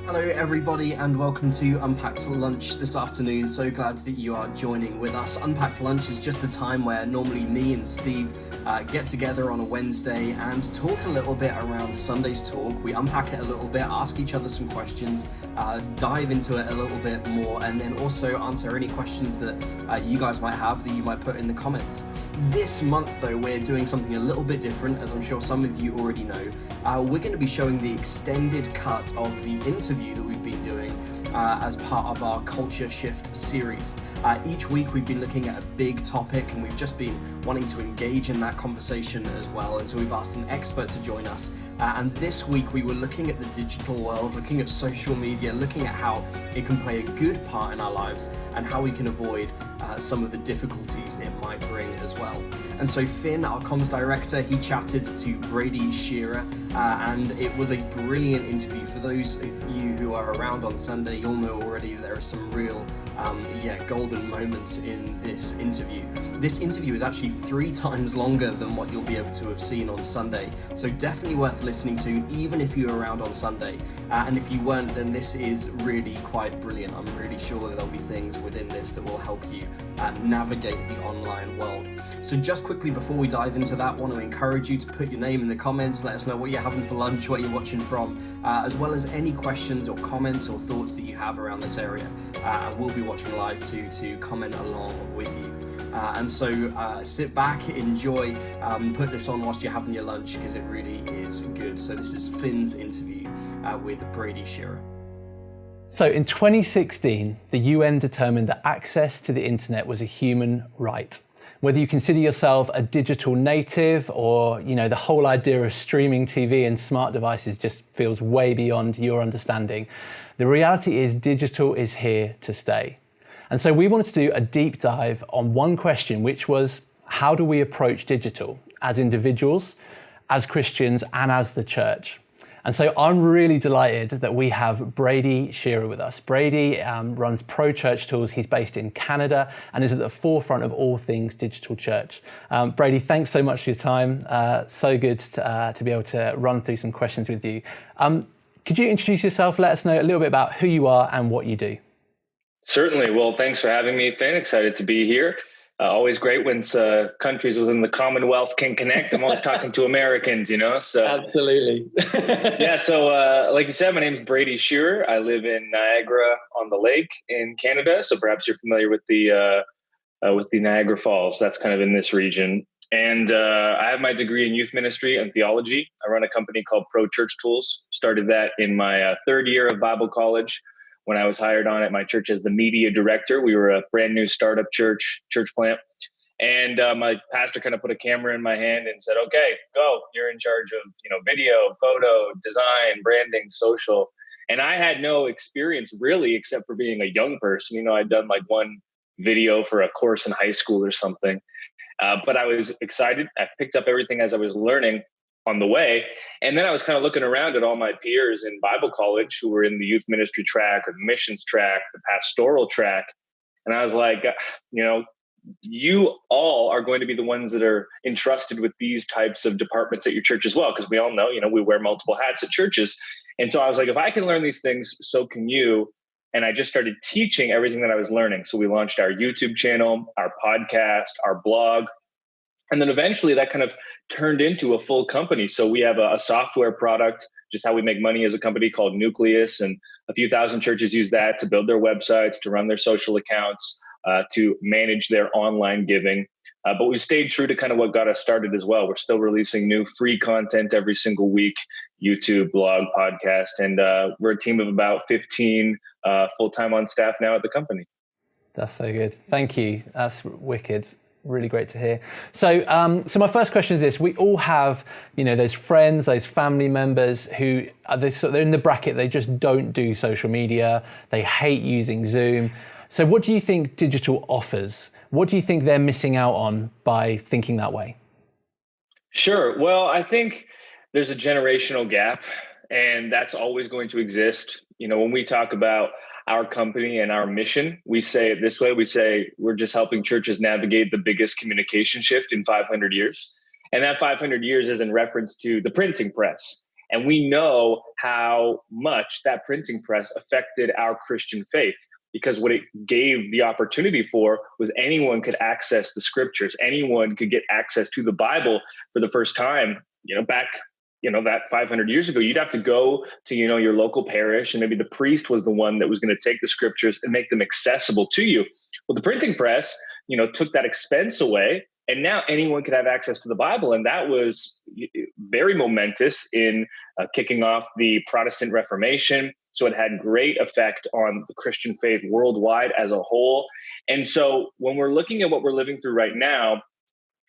Hello everybody and welcome to Unpacked Lunch this afternoon. So glad that you are joining with us. Unpacked Lunch is just a time where normally me and Steve get together on a Wednesday and talk a little bit around Sunday's talk. We unpack it a little bit, ask each other some questions, dive into it a little bit more, and then also answer any questions that you guys might have that you might put in the comments. This month though, we're doing something a little bit different, as I'm sure some of you already know. We're going to be showing the extended cut of the interview that we've been doing as part of our Culture Shift series. Each week we've been looking at a big topic and we've just been wanting to engage in that conversation as well, and so we've asked an expert to join us. And this week we were looking at the digital world, looking at social media, looking at how it can play a good part in our lives and how we can avoid some of the difficulties it might bring as well. And so Finn, our comms director, he chatted to Brady Shearer and it was a brilliant interview. For those of you who are around on Sunday, you'll know already there are some real golden moments in this interview. This interview is actually 3 times longer than what you'll be able to have seen on Sunday, so definitely worth listening to even if you're around on Sunday. And if you weren't, then this is really quite brilliant. I'm really sure that there'll be things within this that will help you navigate the online world. So just quickly before we dive into that, I want to encourage you to put your name in the comments, let us know what you're having for lunch, where you're watching from, as well as any questions or comments or thoughts that you have around this area. And we'll be watching live too to comment along with you. And so sit back, enjoy, put this on whilst you're having your lunch because it really is good. So this is Finn's interview with Brady Shearer. So in 2016, the UN determined that access to the internet was a human right. Whether you consider yourself a digital native or, the whole idea of streaming TV and smart devices just feels way beyond your understanding, the reality is digital is here to stay. And so we wanted to do a deep dive on one question, which was, how do we approach digital as individuals, as Christians, and as the church? And so I'm really delighted that we have Brady Shearer with us. Brady runs Pro Church Tools. He's based in Canada and is at the forefront of all things digital church. Brady, thanks so much for your time. So good to be able to run through some questions with you. Could you introduce yourself? Let us know a little bit about who you are and what you do. Certainly. Well, thanks for having me, Finn. Excited to be here. Always great when countries within the Commonwealth can connect. I'm always talking to Americans, So Absolutely. So like you said, my name is Brady Shearer. I live in Niagara on the Lake in Canada. So perhaps you're familiar with the Niagara Falls. That's kind of in this region. And I have my degree in youth ministry and theology. I run a company called Pro Church Tools. Started that in my 3rd year of Bible college, when I was hired on at my church as the media director. We were a brand new startup church plant. And my pastor kind of put a camera in my hand and said, okay, go, you're in charge of, video, photo, design, branding, social. And I had no experience really, except for being a young person. I'd done like one video for a course in high school or something. But I was excited. I picked up everything as I was learning on the way. And then I was kind of looking around at all my peers in Bible college who were in the youth ministry track or the missions track, the pastoral track. And I was like, you all are going to be the ones that are entrusted with these types of departments at your church as well. Because we all know, we wear multiple hats at churches. And so I was like, if I can learn these things, so can you. And I just started teaching everything that I was learning. So we launched our YouTube channel, our podcast, our blog. And then eventually that kind of turned into a full company. So we have a software product, just how we make money as a company, called Nucleus. And a few thousand churches use that to build their websites, to run their social accounts, to manage their online giving. But we stayed true to kind of what got us started as well. We're still releasing new free content every single week, YouTube, blog, podcast. And we're a team of about 15 full-time on staff now at the company. That's so good. Thank you. That's wicked. Really great to hear. So my first question is this: we all have, those friends, those family members who they're in the bracket. They just don't do social media. They hate using Zoom. So what do you think digital offers? What do you think they're missing out on by thinking that way? Sure. Well, I think there's a generational gap, and that's always going to exist. When we talk about our company and our mission, we say it this way. We say we're just helping churches navigate the biggest communication shift in 500 years. And that 500 years is in reference to the printing press. And we know how much that printing press affected our Christian faith, because what it gave the opportunity for was anyone could access the scriptures. Anyone could get access to the Bible for the first time. Back, that 500 years ago, you'd have to go to, your local parish, and maybe the priest was the one that was going to take the scriptures and make them accessible to you. Well, the printing press, took that expense away, and now anyone could have access to the Bible. And that was very momentous in kicking off the Protestant Reformation. So it had great effect on the Christian faith worldwide as a whole. And so when we're looking at what we're living through right now,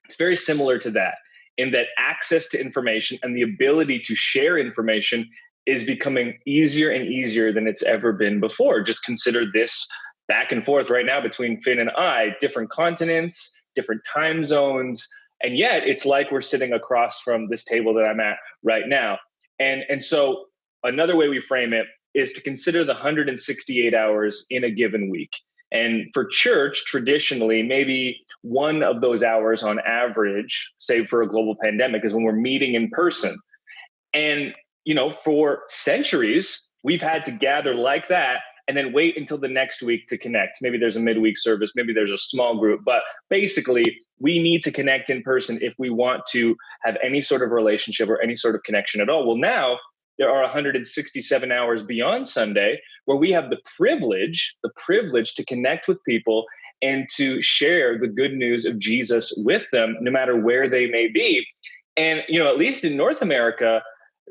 it's very similar to that, in that access to information and the ability to share information is becoming easier and easier than it's ever been before. Just consider this back and forth right now between Finn and I, different continents, different time zones. And yet it's like we're sitting across from this table that I'm at right now. And so another way we frame it is to consider the 168 hours in a given week. And for church, traditionally, maybe one of those hours on average, save for a global pandemic, is when we're meeting in person. And, for centuries, we've had to gather like that and then wait until the next week to connect. Maybe there's a midweek service, maybe there's a small group, but basically we need to connect in person if we want to have any sort of relationship or any sort of connection at all. Well, now there are 167 hours beyond Sunday where we have the privilege to connect with people and to share the good news of Jesus with them, no matter where they may be. And, at least in North America,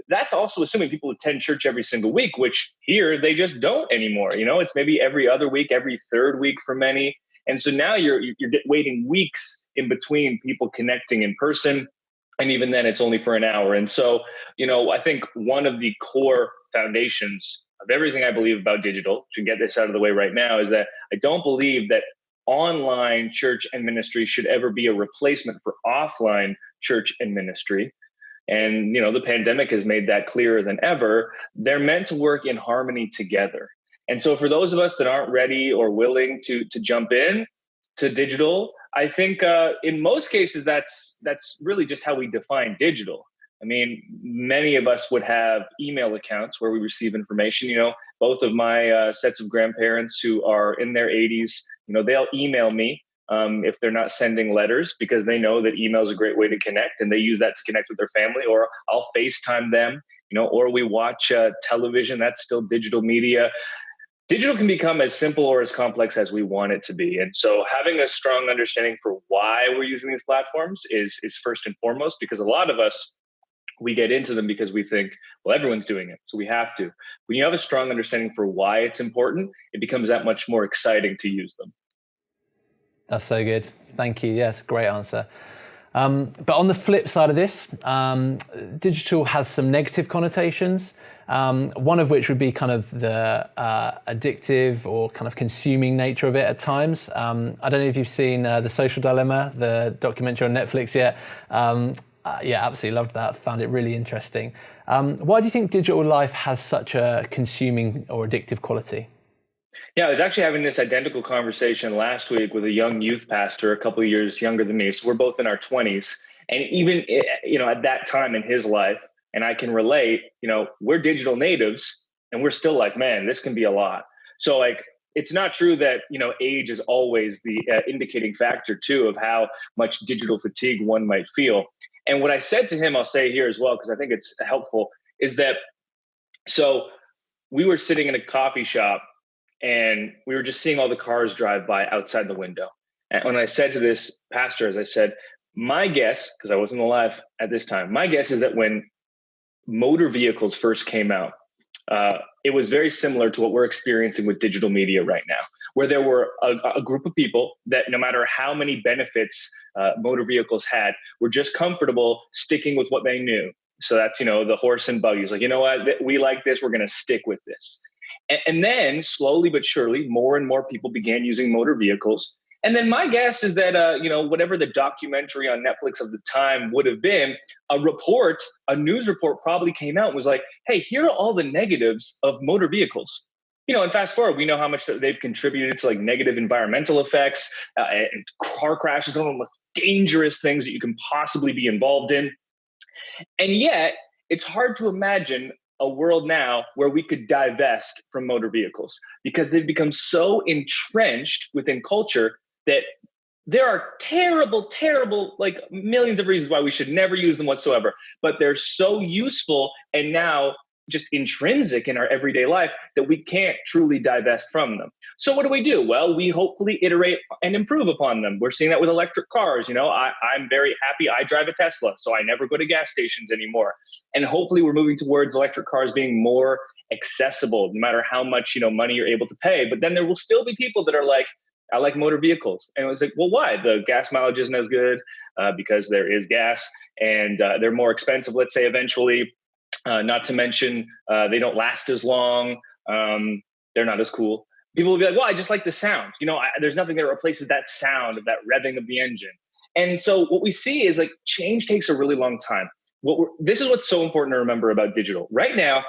that's also assuming people attend church every single week, which here they just don't anymore. It's maybe every other week, every third week for many. And so now you're waiting weeks in between people connecting in person. And even then it's only for an hour. And so, I think one of the core foundations of everything I believe about digital, to get this out of the way right now, is that I don't believe that online church and ministry should ever be a replacement for offline church and ministry. And, the pandemic has made that clearer than ever. They're meant to work in harmony together. And so for those of us that aren't ready or willing to jump in to digital, I think in most cases, that's really just how we define digital. I mean, many of us would have email accounts where we receive information. Both of my sets of grandparents who are in their 80s, they'll email me if they're not sending letters, because they know that email is a great way to connect, and they use that to connect with their family. Or I'll FaceTime them, or we watch television. That's still digital media. Digital can become as simple or as complex as we want it to be. And so having a strong understanding for why we're using these platforms is first and foremost, because a lot of us, we get into them because we think, well, everyone's doing it, so we have to. When you have a strong understanding for why it's important, it becomes that much more exciting to use them. That's so good. Thank you. Yes, great answer. But on the flip side of this, digital has some negative connotations, one of which would be kind of the addictive or kind of consuming nature of it at times. I don't know if you've seen The Social Dilemma, the documentary on Netflix yet. Yeah, absolutely loved that. Found it really interesting. Why do you think digital life has such a consuming or addictive quality? Yeah, I was actually having this identical conversation last week with a young youth pastor, a couple of years younger than me. So we're both in our 20s. And even, at that time in his life, and I can relate, we're digital natives and we're still like, man, this can be a lot. So it's not true that, age is always the indicating factor too of how much digital fatigue one might feel. And what I said to him, I'll say here as well, because I think it's helpful, is that, so we were sitting in a coffee shop and we were just seeing all the cars drive by outside the window. And when I said to this pastor, as I said, my guess, because I wasn't alive at this time, my guess is that when motor vehicles first came out, it was very similar to what we're experiencing with digital media right now, where there were a group of people that no matter how many benefits motor vehicles had, were just comfortable sticking with what they knew. So that's, the horse and buggies. Like, you know what, we like this, we're going to stick with this. And then slowly but surely, more and more people began using motor vehicles. And then my guess is that, whatever the documentary on Netflix of the time would have been, a news report probably came out and was like, hey, here are all the negatives of motor vehicles. And fast forward, we know how much they've contributed to negative environmental effects, and car crashes, one of the most dangerous things that you can possibly be involved in. And yet, it's hard to imagine a world now where we could divest from motor vehicles because they've become so entrenched within culture that there are terrible, like millions of reasons why we should never use them whatsoever, but they're so useful and now just intrinsic in our everyday life that we can't truly divest from them. So what do? Well, we hopefully iterate and improve upon them. We're seeing that with electric cars. I'm very happy. I drive a Tesla, so I never go to gas stations anymore. And hopefully we're moving towards electric cars being more accessible, no matter how much, money you're able to pay. But then there will still be people that are like, I like motor vehicles. And it was like, well, why? The gas mileage isn't as good because there is gas and they're more expensive, let's say, eventually. Not to mention, they don't last as long. They're not as cool. People will be like, well, I just like the sound. There's nothing that replaces that sound of that revving of the engine. And so what we see is like change takes a really long time. This is what's so important to remember about digital. Right now,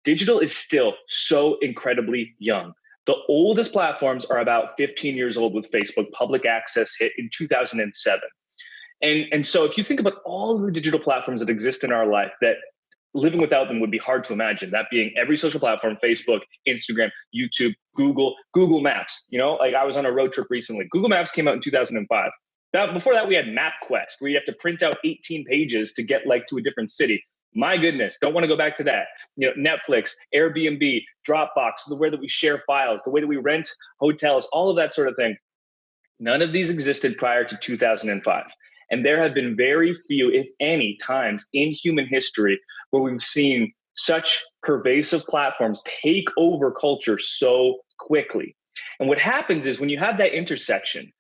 digital is still so incredibly young. The oldest platforms are about 15 years old with Facebook. Public access hit in 2007. And so if you think about all of the digital platforms that exist in our life, that living without them would be hard to imagine. That being every social platform, Facebook, Instagram, YouTube, Google Maps. Like I was on a road trip recently. Google Maps came out in 2005. Before that, we had MapQuest, where you have to print out 18 pages to get to a different city. My goodness, don't want to go back to that. Netflix, Airbnb, Dropbox, the way that we share files, the way that we rent hotels, all of that sort of thing. None of these existed prior to 2005. And there have been very few, if any, times in human history where we've seen such pervasive platforms take over culture so quickly. And what happens is when you have that intersection,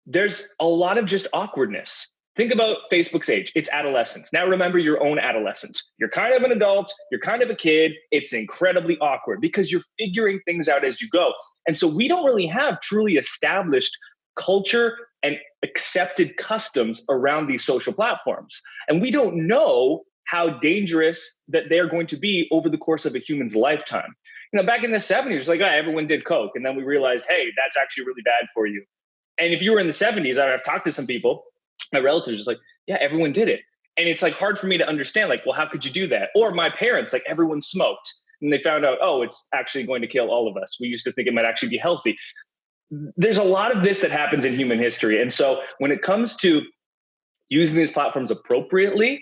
there's a lot of just awkwardness. Think about Facebook's age. It's adolescence. Now remember your own adolescence. You're kind of an adult. You're kind of a kid. It's incredibly awkward because you're figuring things out as you go. And so we don't really have truly established culture and accepted customs around these social platforms. And we don't know how dangerous that they're going to be over the course of a human's lifetime. Back in the 70s, it's like, everyone did Coke. And then we realized, hey, that's actually really bad for you. And if you were in the 70s, I've talked to some people, my relatives, just like, yeah, everyone did it. And it's like hard for me to understand, like, well, how could you do that? Or my parents, like everyone smoked. And they found out, oh, it's actually going to kill all of us. We used to think it might actually be healthy. There's a lot of this that happens in human history. And so when it comes to using these platforms appropriately,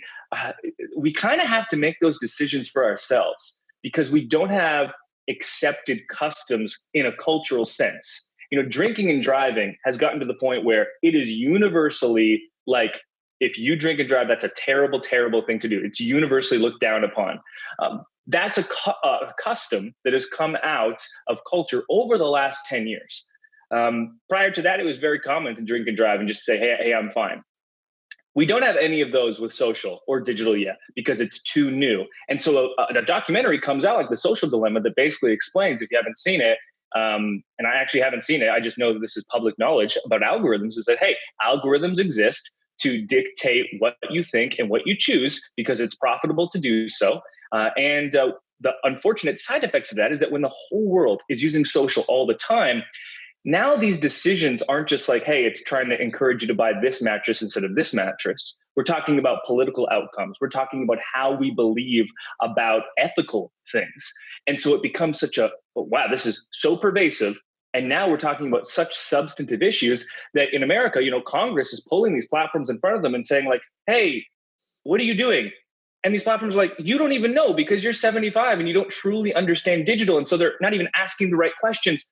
we kind of have to make those decisions for ourselves because we don't have accepted customs in a cultural sense. Drinking and driving has gotten to the point where it is universally like, if you drink and drive, that's a terrible, terrible thing to do. It's universally looked down upon. That's a custom that has come out of culture over the last 10 years. Prior to that, it was very common to drink and drive and just say, hey, I'm fine. We don't have any of those with social or digital yet because it's too new. And so a documentary comes out like The Social Dilemma that basically explains, if you haven't seen it, and I actually haven't seen it, I just know that this is public knowledge about algorithms, is that, hey, algorithms exist to dictate what you think and what you choose because it's profitable to do so. And the unfortunate side effects of that is that when the whole world is using social all the time, now these decisions aren't just like, hey, it's trying to encourage you to buy this mattress instead of this mattress. We're talking about political outcomes. We're talking about how we believe about ethical things. And so it becomes such a, wow, this is so pervasive. And now we're talking about such substantive issues that in America, Congress is pulling these platforms in front of them and saying like, hey, what are you doing? And these platforms are like, you don't even know because you're 75 and you don't truly understand digital. And so they're not even asking the right questions.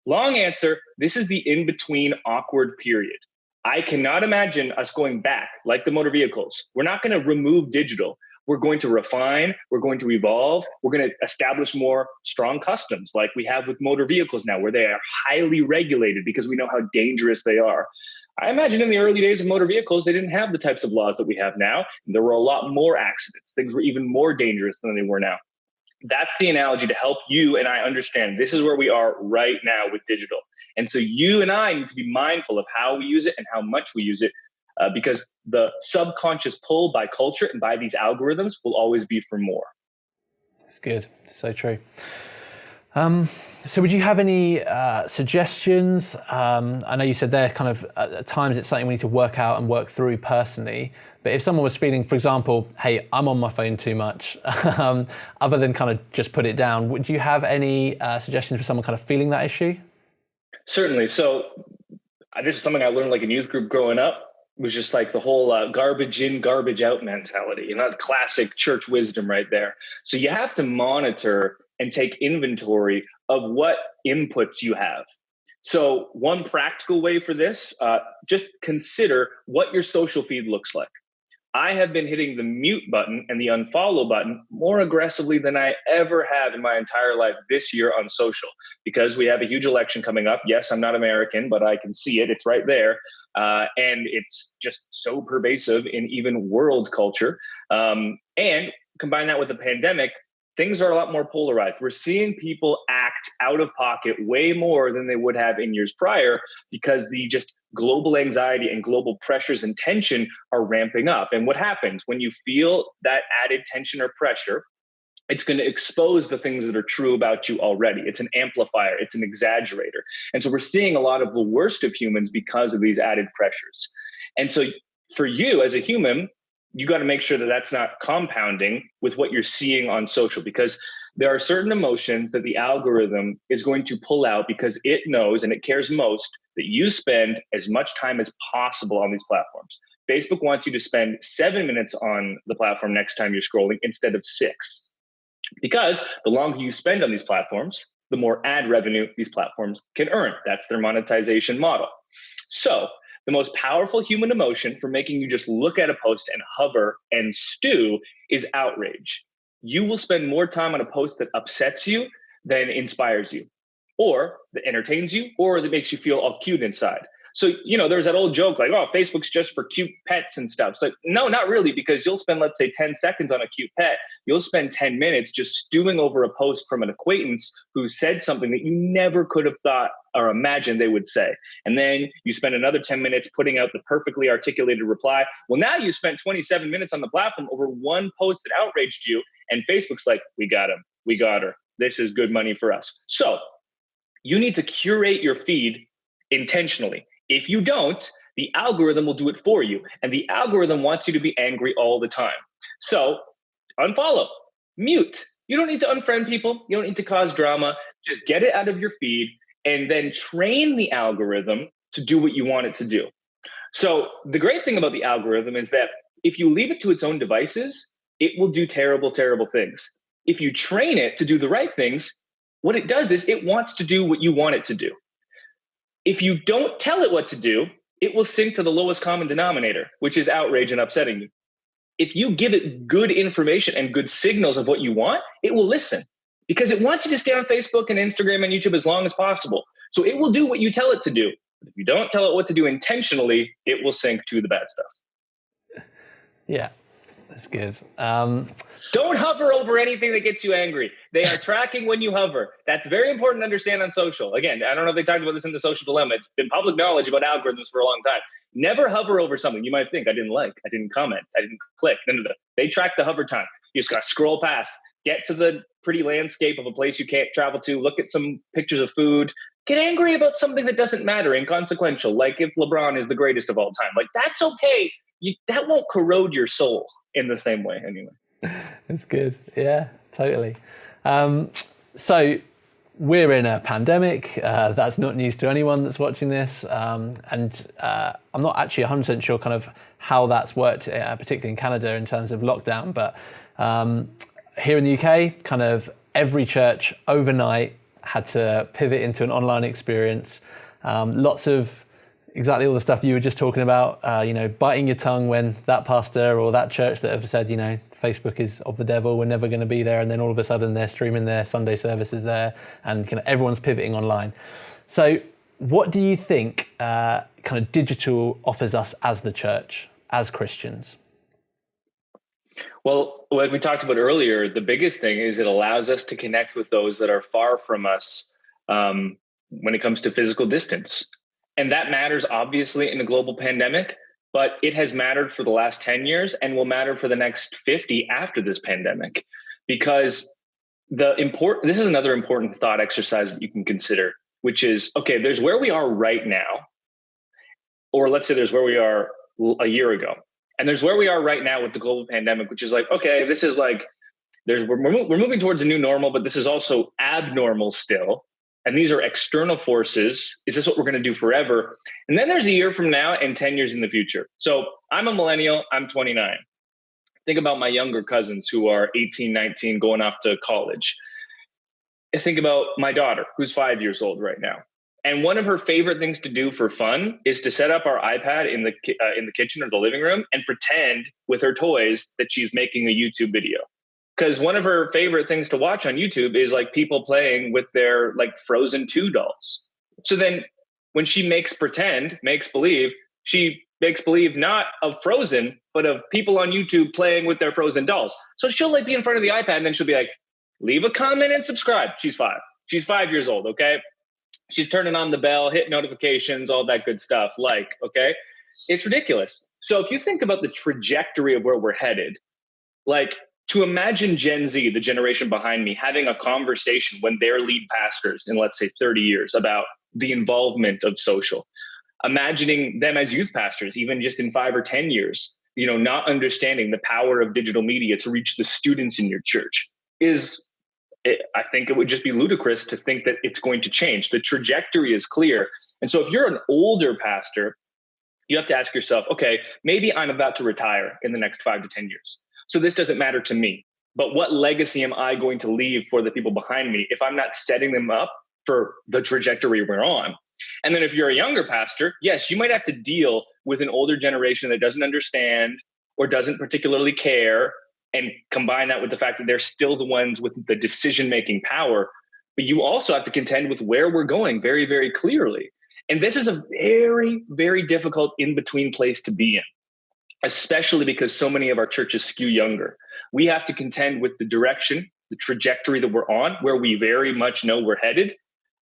Long answer, this is the in-between awkward period. I cannot imagine us going back like the motor vehicles. We're not going to remove digital. We're going to refine. We're going to evolve. We're going to establish more strong customs like we have with motor vehicles now, where they are highly regulated because we know how dangerous they are. I imagine in the early days of motor vehicles, they didn't have the types of laws that we have now. There were a lot more accidents. Things were even more dangerous than they were now. That's the analogy to help you and I understand this is where we are right now with digital. And so you and I need to be mindful of how we use it and how much we use it because the subconscious pull by culture and by these algorithms will always be for more. That's good. So true. So would you have any suggestions? I know you said there kind of at times it's something we need to work out and work through personally, but if someone was feeling, for example, hey, I'm on my phone too much, other than kind of just put it down, would you have any suggestions for someone kind of feeling that issue? Certainly. So this is something I learned like in youth group growing up. Was just like the whole garbage in, garbage out mentality. And that's classic church wisdom right there. So you have to monitor and take inventory of what inputs you have. So one practical way for this, just consider what your social feed looks like. I have been hitting the mute button and the unfollow button more aggressively than I ever have in my entire life this year on social, because we have a huge election coming up. Yes, I'm not American, but I can see it. It's right there. And it's just so pervasive in even world culture. And combine that with the pandemic, things are a lot more polarized. We're seeing people act out of pocket way more than they would have in years prior, because the just global anxiety and global pressures and tension are ramping up. And what happens when you feel that added tension or pressure? It's going to expose the things that are true about you already. It's an amplifier. It's an exaggerator. And so we're seeing a lot of the worst of humans because of these added pressures. And so for you as a human, you got to make sure that that's not compounding with what you're seeing on social, because there are certain emotions that the algorithm is going to pull out because it knows and it cares most that you spend as much time as possible on these platforms. Facebook wants you to spend 7 minutes on the platform next time you're scrolling instead of 6. Because the longer you spend on these platforms, the more ad revenue these platforms can earn. That's their monetization model. So the most powerful human emotion for making you just look at a post and hover and stew is outrage. You will spend more time on a post that upsets you than inspires you, or that entertains you, or that makes you feel all cute inside. So, there's that old joke like, oh, Facebook's just for cute pets and stuff. It's like, no, not really, because you'll spend, let's say, 10 seconds on a cute pet. You'll spend 10 minutes just stewing over a post from an acquaintance who said something that you never could have thought or imagined they would say. And then you spend another 10 minutes putting out the perfectly articulated reply. Well, now you spent 27 minutes on the platform over one post that outraged you. And Facebook's like, we got him. We got her. This is good money for us. So you need to curate your feed intentionally. If you don't, the algorithm will do it for you. And the algorithm wants you to be angry all the time. So unfollow, mute. You don't need to unfriend people. You don't need to cause drama. Just get it out of your feed and then train the algorithm to do what you want it to do. So the great thing about the algorithm is that if you leave it to its own devices, it will do terrible, terrible things. If you train it to do the right things, what it does is it wants to do what you want it to do. If you don't tell it what to do, it will sink to the lowest common denominator, which is outrage and upsetting you. If you give it good information and good signals of what you want, it will listen, because it wants you to stay on Facebook and Instagram and YouTube as long as possible. So it will do what you tell it to do. But if you don't tell it what to do intentionally, it will sink to the bad stuff. Yeah, that's good. Don't hover over anything that gets you angry. They are tracking when you hover. That's very important to understand on social. Again, I don't know if they talked about this in The Social Dilemma. It's been public knowledge about algorithms for a long time. Never hover over something you might think, I didn't like, I didn't comment, I didn't click. No. They track the hover time. You just got to scroll past, get to the pretty landscape of a place you can't travel to, look at some pictures of food, get angry about something that doesn't matter, inconsequential, like if LeBron is the greatest of all time. Like, that's okay. That won't corrode your soul in the same way anyway. That's good. Yeah, totally. So we're in a pandemic. That's not news to anyone that's watching this. And I'm not actually 100% sure kind of how that's worked, particularly in Canada in terms of lockdown. But here in the UK, kind of every church overnight had to pivot into an online experience. Lots of exactly all the stuff you were just talking about, biting your tongue when that pastor or that church that have said, Facebook is of the devil, we're never going to be there. And then all of a sudden they're streaming their Sunday services there and kind of everyone's pivoting online. So what do you think kind of digital offers us as the church, as Christians? Well, like we talked about earlier, the biggest thing is it allows us to connect with those that are far from us when it comes to physical distance. And that matters obviously in a global pandemic, but it has mattered for the last 10 years and will matter for the next 50 after this pandemic, because this is another important thought exercise that you can consider, which is, okay, there's where we are right now, or let's say there's where we are a year ago, and there's where we are right now with the global pandemic, which is like, okay, this is like, we're moving towards a new normal, but this is also abnormal still. And these are external forces. Is this what we're going to do forever? And then there's a year from now and 10 years in the future. So I'm a millennial, I'm 29. Think about my younger cousins who are 18, 19, going off to college. And think about my daughter, who's 5 years old right now. And one of her favorite things to do for fun is to set up our iPad in the kitchen or the living room and pretend with her toys that she's making a YouTube video. Because one of her favorite things to watch on YouTube is like people playing with their like Frozen 2 dolls. So then when she makes believe, she makes believe not of Frozen, but of people on YouTube playing with their Frozen dolls. So she'll like be in front of the iPad and then she'll be like, leave a comment and subscribe. She's 5. She's 5 years old, okay? She's turning on the bell, hit notifications, all that good stuff. Like, okay? It's ridiculous. So if you think about the trajectory of where we're headed, like to imagine Gen Z, the generation behind me, having a conversation when they're lead pastors in, let's say, 30 years about the involvement of social, imagining them as youth pastors, even just in 5 or 10 years, not understanding the power of digital media to reach the students in your church I think it would just be ludicrous to think that it's going to change. The trajectory is clear. And so if you're an older pastor, you have to ask yourself, okay, maybe I'm about to retire in the next 5 to 10 years. So this doesn't matter to me, but what legacy am I going to leave for the people behind me if I'm not setting them up for the trajectory we're on? And then if you're a younger pastor, yes, you might have to deal with an older generation that doesn't understand or doesn't particularly care, and combine that with the fact that they're still the ones with the decision-making power. But you also have to contend with where we're going very, very clearly. And this is a very, very difficult in-between place to be in, especially because so many of our churches skew younger. We have to contend with the direction, the trajectory that we're on, where we very much know we're headed,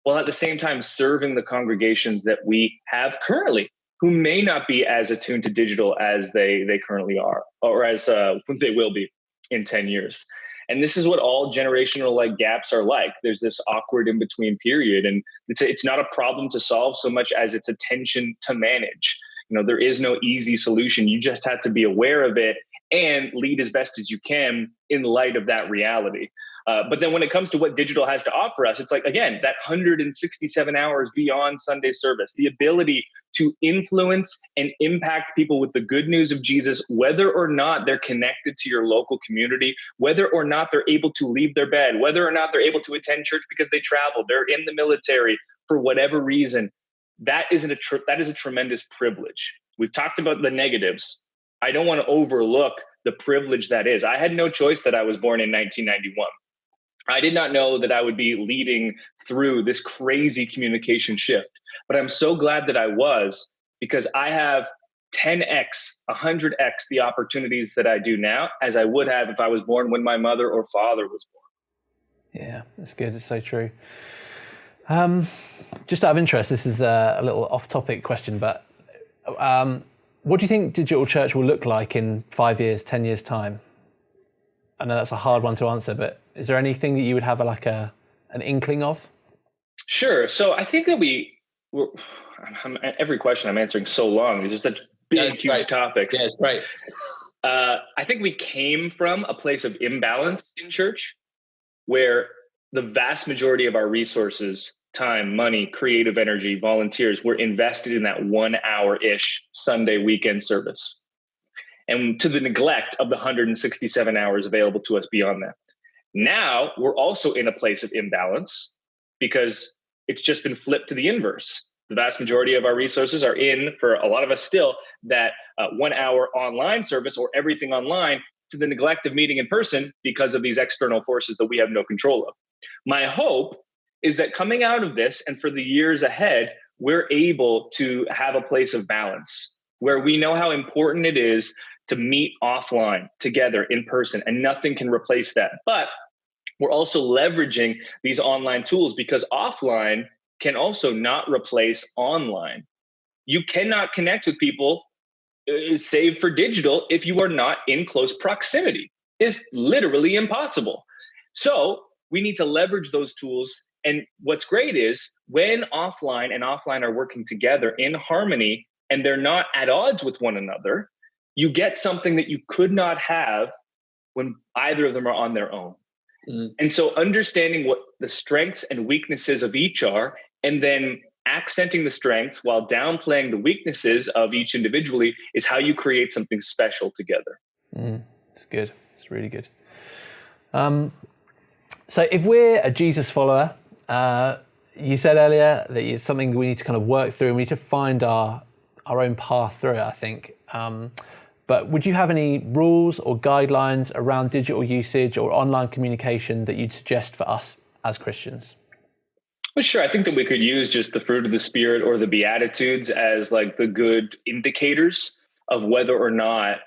while at the same time serving the congregations that we have currently, who may not be as attuned to digital as they currently are, or as they will be in 10 years. And this is what all generational like gaps are like. There's this awkward in-between period, and it's not a problem to solve so much as it's a tension to manage. There is no easy solution. You just have to be aware of it and lead as best as you can in light of that reality. But then when it comes to what digital has to offer us, it's like, again, that 167 hours beyond Sunday service, the ability to influence and impact people with the good news of Jesus, whether or not they're connected to your local community, whether or not they're able to leave their bed, whether or not they're able to attend church because they travel, they're in the military for whatever reason. That is a tremendous privilege. We've talked about the negatives. I don't want to overlook the privilege that is. I had no choice that I was born in 1991. I did not know that I would be leading through this crazy communication shift, but I'm so glad that I was, because I have 10x, 100x the opportunities that I do now as I would have if I was born when my mother or father was born. Yeah, that's good. It's so true. Just out of interest, this is a little off-topic question, but what do you think digital church will look like in 5 years, 10 years' time? I know that's a hard one to answer, but is there anything that you would have an inkling of? Sure. So I think that every question I'm answering so long. It's just such big, huge topics. Yeah, right. I think we came from a place of imbalance in church where the vast majority of our resources, time, money, creative energy, volunteers were invested in that 1 hour-ish Sunday weekend service, and to the neglect of the 167 hours available to us beyond that. Now we're also in a place of imbalance because it's just been flipped to the inverse. The vast majority of our resources are in, for a lot of us still, that 1 hour online service or everything online, to the neglect of meeting in person because of these external forces that we have no control of. My hope is that coming out of this and for the years ahead, we're able to have a place of balance where we know how important it is to meet offline together in person, and nothing can replace that. But we're also leveraging these online tools because offline can also not replace online. You cannot connect with people, save for digital, if you are not in close proximity. It's literally impossible. So we need to leverage those tools. And what's great is when offline and offline are working together in harmony and they're not at odds with one another, you get something that you could not have when either of them are on their own. And so understanding what the strengths and weaknesses of each are, and then accenting the strengths while downplaying the weaknesses of each individually is how you create something special together. It's good. It's really good. So if we're a Jesus follower, you said earlier that it's something we need to kind of work through and we need to find our own path through it, I think. But would you have any rules or guidelines around digital usage or online communication that you'd suggest for us as Christians? Well, sure. I think that we could use just the fruit of the Spirit or the Beatitudes as like the good indicators of whether or not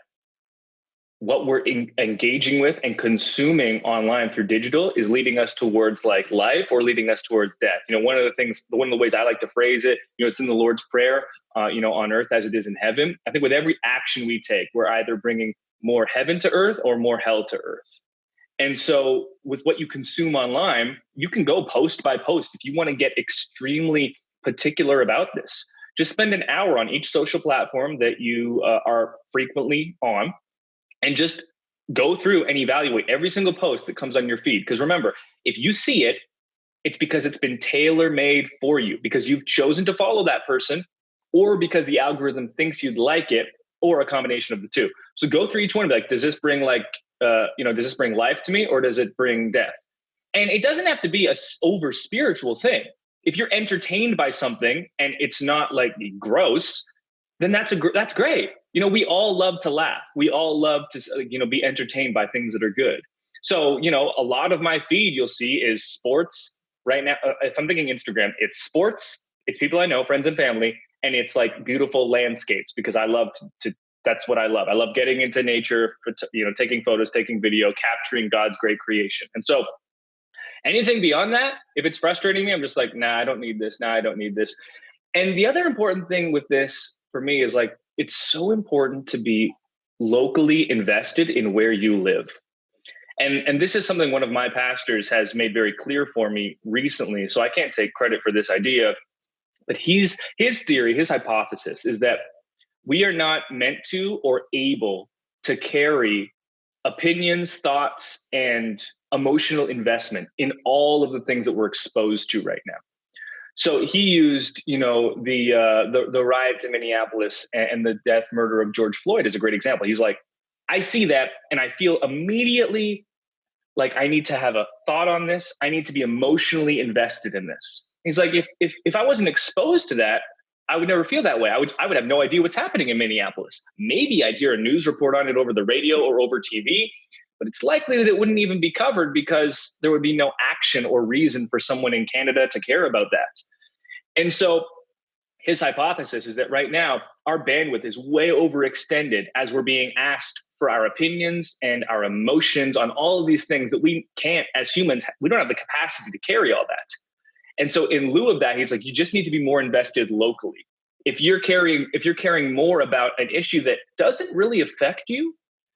what we're engaging with and consuming online through digital is leading us towards like life or leading us towards death. One of the ways I like to phrase it, it's in the Lord's Prayer, on earth as it is in heaven. I think with every action we take, we're either bringing more heaven to earth or more hell to earth. And so with what you consume online, you can go post by post. If you want to get extremely particular about this, just spend an hour on each social platform that you are frequently on, and just go through and evaluate every single post that comes on your feed. Because remember, if you see it, it's because it's been tailor-made for you, because you've chosen to follow that person, or because the algorithm thinks you'd like it, or a combination of the two. So go through each one and be like, does this bring does this bring life to me, or does it bring death? And it doesn't have to be a over spiritual thing. If you're entertained by something and it's not like gross, then that's great. We all love to laugh. We all love to, be entertained by things that are good. So, a lot of my feed you'll see is sports right now. If I'm thinking Instagram, it's sports, it's people I know, friends and family, and it's like beautiful landscapes because I love to that's what I love. I love getting into nature, taking photos, taking video, capturing God's great creation. And so anything beyond that, if it's frustrating me, I'm just like, nah, I don't need this. Nah, I don't need this. And the other important thing with this for me is like, it's so important to be locally invested in where you live. And this is something one of my pastors has made very clear for me recently. So I can't take credit for this idea, but his theory, his hypothesis is that we are not meant to or able to carry opinions, thoughts, and emotional investment in all of the things that we're exposed to right now. So he used, the riots in Minneapolis and the death murder of George Floyd as a great example. He's like, I see that and I feel immediately like I need to have a thought on this. I need to be emotionally invested in this. He's like, if I wasn't exposed to that, I would never feel that way. I would have no idea what's happening in Minneapolis. Maybe I'd hear a news report on it over the radio or over TV, but it's likely that it wouldn't even be covered because there would be no action or reason for someone in Canada to care about that. And so his hypothesis is that right now our bandwidth is way overextended as we're being asked for our opinions and our emotions on all of these things that we can't, as humans, we don't have the capacity to carry all that. And so in lieu of that, he's like, you just need to be more invested locally. If you're caring more about an issue that doesn't really affect you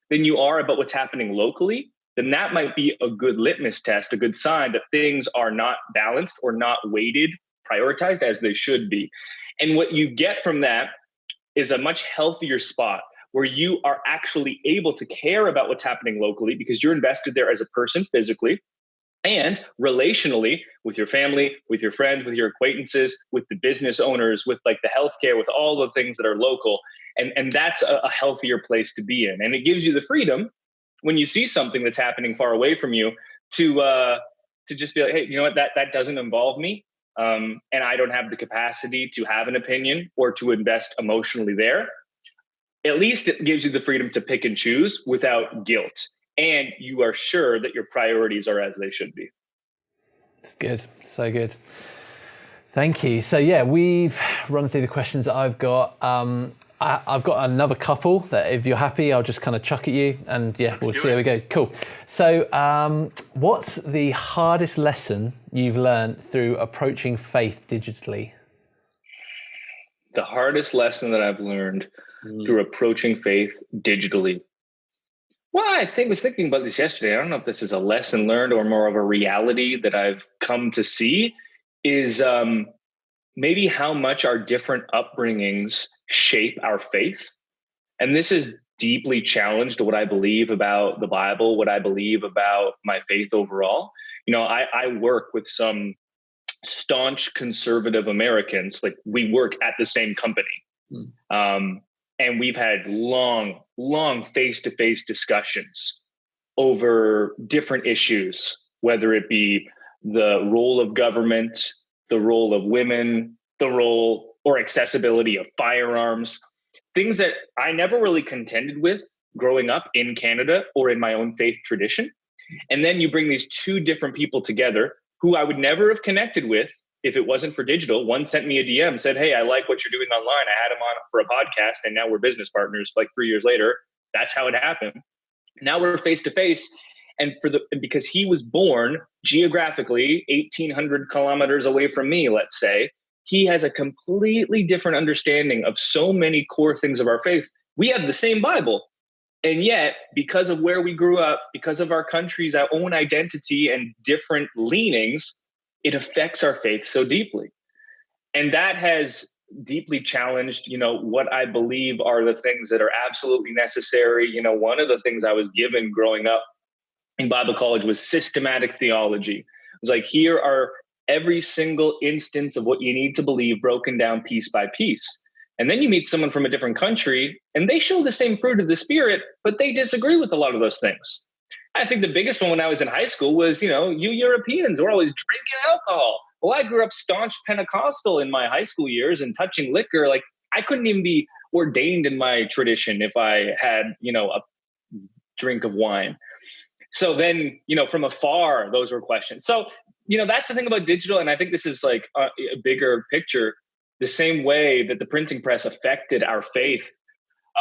than you are about what's happening locally, then that might be a good litmus test, a good sign that things are not balanced or not weighted, prioritized as they should be. And what you get from that is a much healthier spot where you are actually able to care about what's happening locally because you're invested there as a person physically and relationally with your family, with your friends, with your acquaintances, with the business owners, with like the healthcare, with all the things that are local. And that's a healthier place to be in. And it gives you the freedom when you see something that's happening far away from you to just be like, hey, you know what, that doesn't involve me. And I don't have the capacity to have an opinion or to invest emotionally there. At least it gives you the freedom to pick and choose without guilt. And you are sure that your priorities are as they should be. It's good. So good. Thank you. So yeah, we've run through the questions that I've got. I've got another couple that if you're happy, I'll just kind of chuck at you and yeah, we'll see how we go. Cool. So what's the hardest lesson you've learned through approaching faith digitally? The hardest lesson that I've learned through approaching faith digitally. Well, was thinking about this yesterday. I don't know if this is a lesson learned or more of a reality that I've come to see is maybe how much our different upbringings shape our faith. And this is deeply challenged what I believe about the Bible, what I believe about my faith overall. I work with some staunch conservative Americans. Like, we work at the same company. And we've had long face-to-face discussions over different issues, whether it be the role of government, the role of women, the role or accessibility of firearms, things that I never really contended with growing up in Canada or in my own faith tradition. And then you bring these two different people together who I would never have connected with if it wasn't for digital. One sent me a DM, said, "Hey, I like what you're doing online." I had him on for a podcast, and now we're business partners like 3 years later. That's how it happened. Now we're face to face. And because he was born geographically 1,800 kilometers away from me, let's say, he has a completely different understanding of so many core things of our faith. We have the same Bible. And yet, because of where we grew up, because of our country's our own identity and different leanings, it affects our faith so deeply. And that has deeply challenged, what I believe are the things that are absolutely necessary. One of the things I was given growing up in Bible college was systematic theology. It was like, here are every single instance of what you need to believe broken down piece by piece. And then you meet someone from a different country and they show the same fruit of the Spirit, but they disagree with a lot of those things. I think the biggest one when I was in high school was, you Europeans were always drinking alcohol. Well, I grew up staunch Pentecostal in my high school years and touching liquor. Like, I couldn't even be ordained in my tradition if I had, a drink of wine. So then, from afar, those were questions. So, that's the thing about digital. And I think this is like a bigger picture, the same way that the printing press affected our faith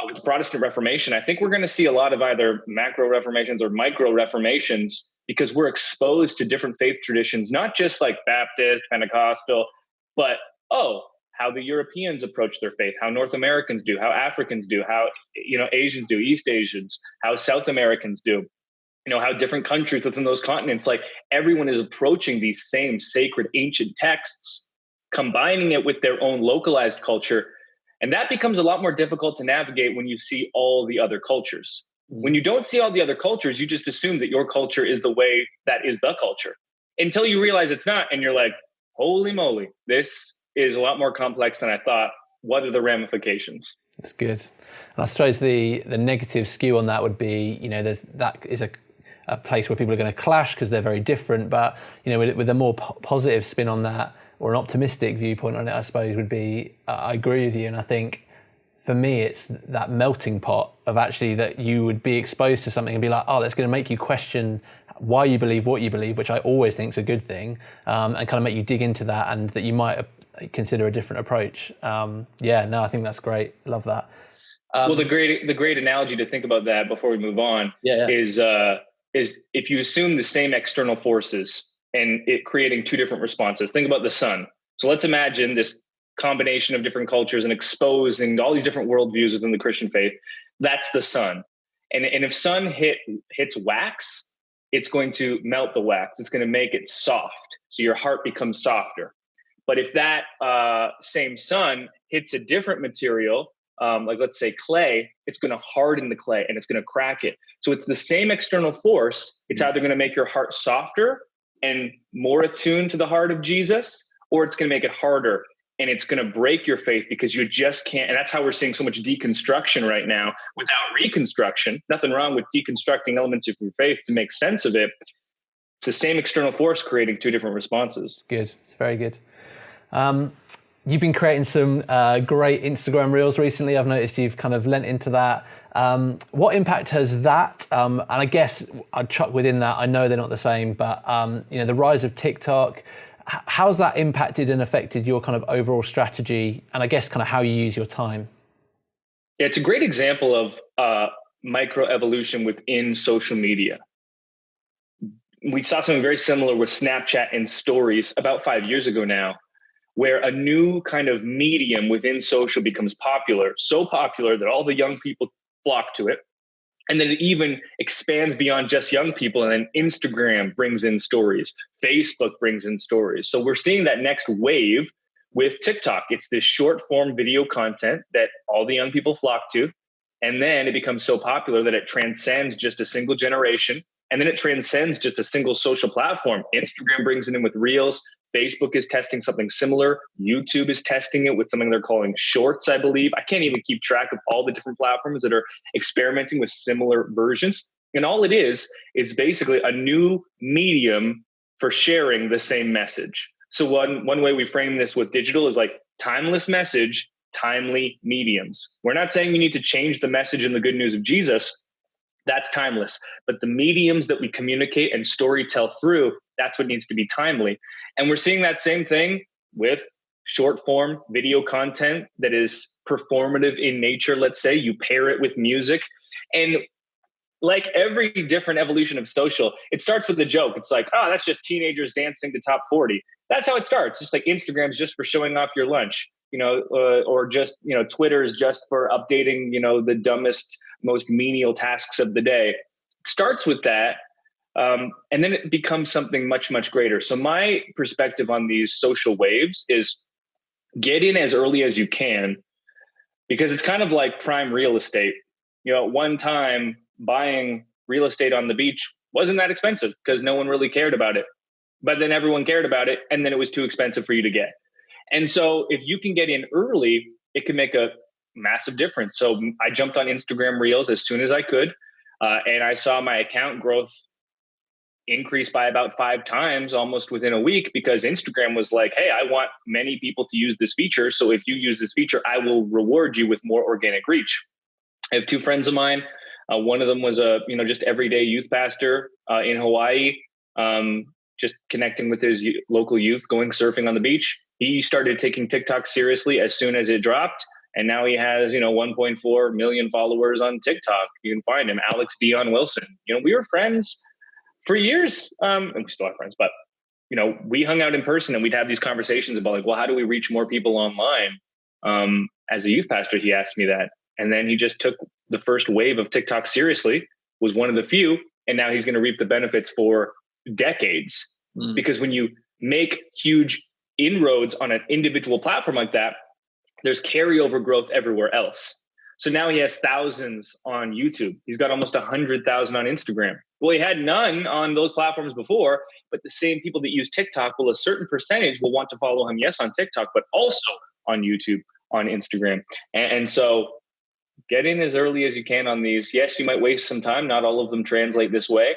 with the Protestant Reformation. I think we're going to see a lot of either macro reformations or micro reformations because we're exposed to different faith traditions, not just like Baptist, Pentecostal, but, how the Europeans approach their faith, how North Americans do, how Africans do, how, Asians do, East Asians, how South Americans do, how different countries within those continents, like everyone is approaching these same sacred ancient texts, combining it with their own localized culture. And that becomes a lot more difficult to navigate when you see all the other cultures. When you don't see all the other cultures, you just assume that your culture is the way that is the culture until you realize it's not. And you're like, holy moly, this is a lot more complex than I thought. What are the ramifications? That's good. And I suppose the negative skew on that would be, that is a place where people are going to clash because they're very different. But, with a more positive spin on that, or an optimistic viewpoint on it, I suppose, would be, I agree with you. And I think for me, it's that melting pot of actually that you would be exposed to something and be like, that's going to make you question why you believe what you believe, which I always think is a good thing, and kind of make you dig into that and that you might consider a different approach. I think that's great. Love that. Well, the great analogy to think about that before we move on is if you assume the same external forces and it creating two different responses. Think about the sun. So let's imagine this combination of different cultures and exposing all these different worldviews within the Christian faith. That's the sun. And if sun hits wax, it's going to melt the wax. It's going to make it soft. So your heart becomes softer. But if that same sun hits a different material, like let's say clay, it's going to harden the clay and it's going to crack it. So it's the same external force. It's either going to make your heart softer and more attuned to the heart of Jesus, or it's going to make it harder and it's going to break your faith because you just can't. And that's how we're seeing so much deconstruction right now without reconstruction. Nothing wrong with deconstructing elements of your faith to make sense of it. It's the same external force creating two different responses. Good. It's very good. You've been creating some great Instagram reels recently. I've noticed you've kind of lent into that. What impact has that, and I guess I'd chuck within that, I know they're not the same, but the rise of TikTok, how's that impacted and affected your kind of overall strategy and I guess kind of how you use your time? Yeah, it's a great example of microevolution within social media. We saw something very similar with Snapchat and stories about 5 years ago now, where a new kind of medium within social becomes popular, so popular that all the young people flock to it. And then it even expands beyond just young people. And then Instagram brings in stories, Facebook brings in stories. So we're seeing that next wave with TikTok. It's this short form video content that all the young people flock to. And then it becomes so popular that it transcends just a single generation. And then it transcends just a single social platform. Instagram brings it in with Reels. Facebook is testing something similar. YouTube is testing it with something they're calling Shorts, I believe. I can't even keep track of all the different platforms that are experimenting with similar versions. And all it is basically a new medium for sharing the same message. So one way we frame this with digital is like timeless message, timely mediums. We're not saying you need to change the message and the good news of Jesus. That's timeless. But the mediums that we communicate and story tell through, that's what needs to be timely. And we're seeing that same thing with short form video content that is performative in nature. Let's say you pair it with music. And like every different evolution of social, it starts with a joke. It's like, oh, that's just teenagers dancing to top 40. That's how it starts. Just like Instagram's just for showing off your lunch, or just, Twitter is just for updating, the dumbest, most menial tasks of the day. It starts with that. And then it becomes something much, much greater. So my perspective on these social waves is get in as early as you can, because it's kind of like prime real estate. At one time, buying real estate on the beach wasn't that expensive because no one really cared about it. But then everyone cared about it, and then it was too expensive for you to get. And so if you can get in early, it can make a massive difference. So I jumped on Instagram Reels as soon as I could, and I saw my account growth increase by about 5 times almost within a week, because Instagram was like, hey, I want many people to use this feature. So if you use this feature, I will reward you with more organic reach. I have 2 friends of mine. One of them was a just everyday youth pastor in Hawaii, just connecting with his local youth, going surfing on the beach. He started taking TikTok seriously as soon as it dropped, and now he has 1.4 million followers on TikTok. You can find him, Alex Dion Wilson. We were friends for years, and we still are friends, but we hung out in person and we'd have these conversations about like, well, how do we reach more people online? As a youth pastor, he asked me that. And then he just took the first wave of TikTok seriously, was one of the few. And now he's going to reap the benefits for decades. Because when you make huge inroads on an individual platform like that, there's carryover growth everywhere else. So now he has thousands on YouTube. He's got almost 100,000 on Instagram. Well, he had none on those platforms before, but the same people that use TikTok, well, a certain percentage will want to follow him, yes, on TikTok, but also on YouTube, on Instagram. And so get in as early as you can on these. Yes, you might waste some time. Not all of them translate this way.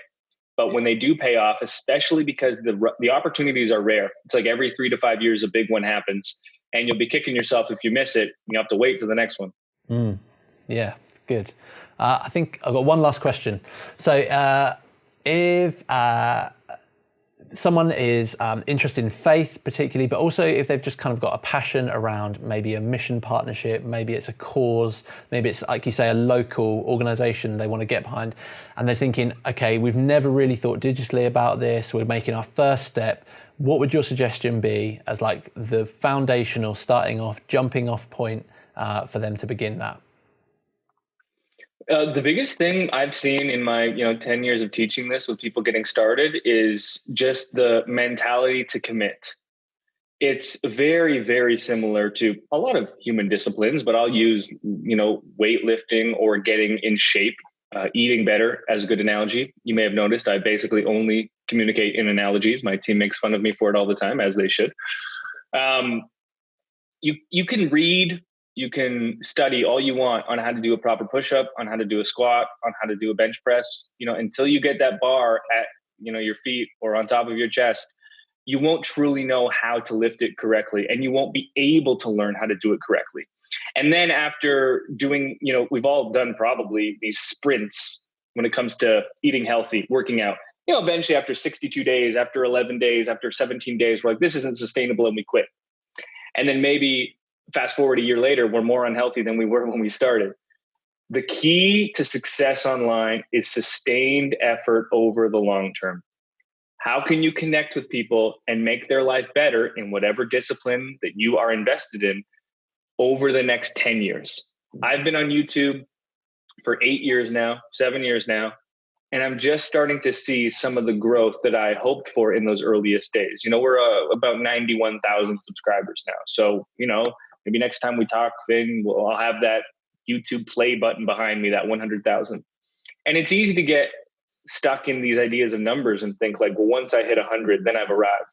But when they do pay off, especially because the opportunities are rare, it's like every 3 to 5 years, a big one happens. And you'll be kicking yourself if you miss it. You have to wait for the next one. Yeah, good. I think I've got one last question. So if someone is interested in faith particularly, but also if they've just kind of got a passion around maybe a mission partnership, maybe it's a cause, maybe it's, like you say, a local organization they want to get behind, and they're thinking, okay, we've never really thought digitally about this, we're making our first step. What would your suggestion be as like the foundational starting off, jumping off point for them to begin that? The biggest thing I've seen in my 10 years of teaching this with people getting started is just the mentality to commit. It's very, very similar to a lot of human disciplines, but I'll use weightlifting or getting in shape, eating better as a good analogy. You may have noticed I basically only communicate in analogies. My team makes fun of me for it all the time, as they should. You can read. You can study all you want on how to do a proper push-up, on how to do a squat, on how to do a bench press, until you get that bar at, your feet or on top of your chest, you won't truly know how to lift it correctly, and you won't be able to learn how to do it correctly. And then after doing, we've all done probably these sprints when it comes to eating healthy, working out, eventually after 62 days, after 11 days, after 17 days, we're like, this isn't sustainable, and we quit. And then maybe fast forward a year later, we're more unhealthy than we were when we started. The key to success online is sustained effort over the long term. How can you connect with people and make their life better in whatever discipline that you are invested in over the next 10 years? I've been on YouTube for 8 years now, 7 years now. And I'm just starting to see some of the growth that I hoped for in those earliest days. We're about 91,000 subscribers now. So, maybe next time we talk, I'll have that YouTube play button behind me, that 100,000. And it's easy to get stuck in these ideas of numbers and think like, well, once I hit 100, then I've arrived.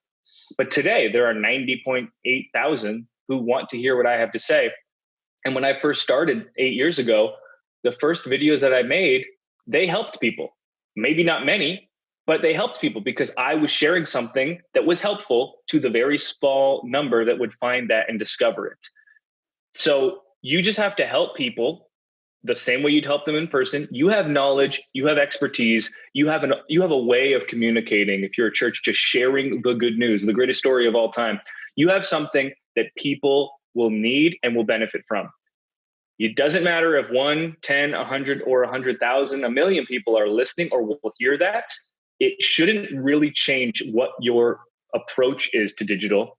But today there are 90.8 thousand who want to hear what I have to say. And when I first started 8 years ago, the first videos that I made, they helped people. Maybe not many, but they helped people because I was sharing something that was helpful to the very small number that would find that and discover it. So you just have to help people the same way you'd help them in person. You have knowledge, you have expertise, you have a way of communicating. If you're a church, just sharing the good news, the greatest story of all time, you have something that people will need and will benefit from. It doesn't matter if 1, 10, 100, or 100,000, a million people are listening or will hear that. It shouldn't really change what your approach is to digital.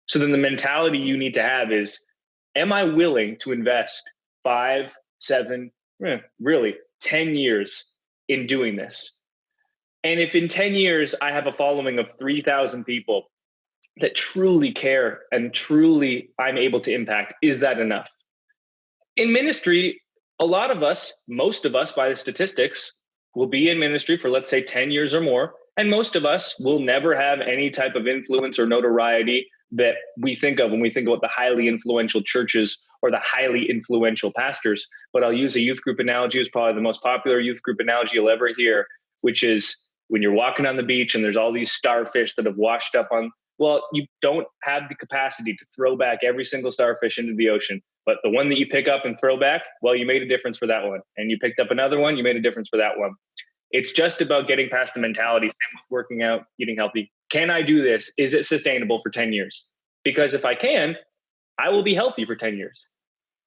So then the mentality you need to have is, am I willing to invest 5, 7, really 10 years in doing this? And if in 10 years I have a following of 3,000 people that truly care and truly I'm able to impact, is that enough? In ministry, a lot of us, most of us by the statistics, will be in ministry for, let's say, 10 years or more. And most of us will never have any type of influence or notoriety that we think of when we think about the highly influential churches or the highly influential pastors. But I'll use a youth group analogy. It's probably the most popular youth group analogy you'll ever hear, which is when you're walking on the beach and there's all these starfish that have washed up on, well, you don't have the capacity to throw back every single starfish into the ocean. But the one that you pick up and throw back, well, you made a difference for that one. And you picked up another one, you made a difference for that one. It's just about getting past the mentality, same with working out, eating healthy. Can I do this? Is it sustainable for 10 years? Because if I can, I will be healthy for 10 years.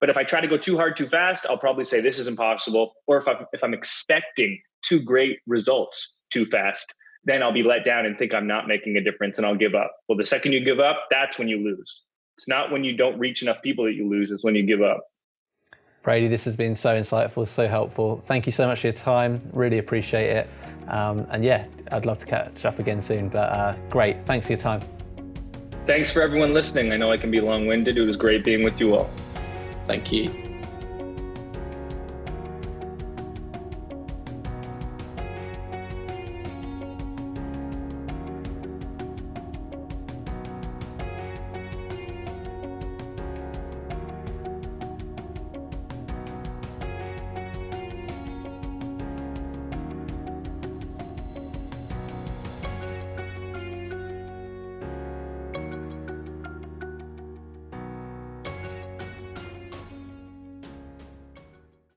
But if I try to go too hard, too fast, I'll probably say this is impossible. Or if I'm expecting too great results too fast, then I'll be let down and think I'm not making a difference and I'll give up. Well, the second you give up, that's when you lose. It's not when you don't reach enough people that you lose, it's when you give up. Brady, this has been so insightful, so helpful. Thank you so much for your time. Really appreciate it. And yeah, I'd love to catch up again soon, but great. Thanks for your time. Thanks for everyone listening. I know I can be long-winded. It was great being with you all. Thank you.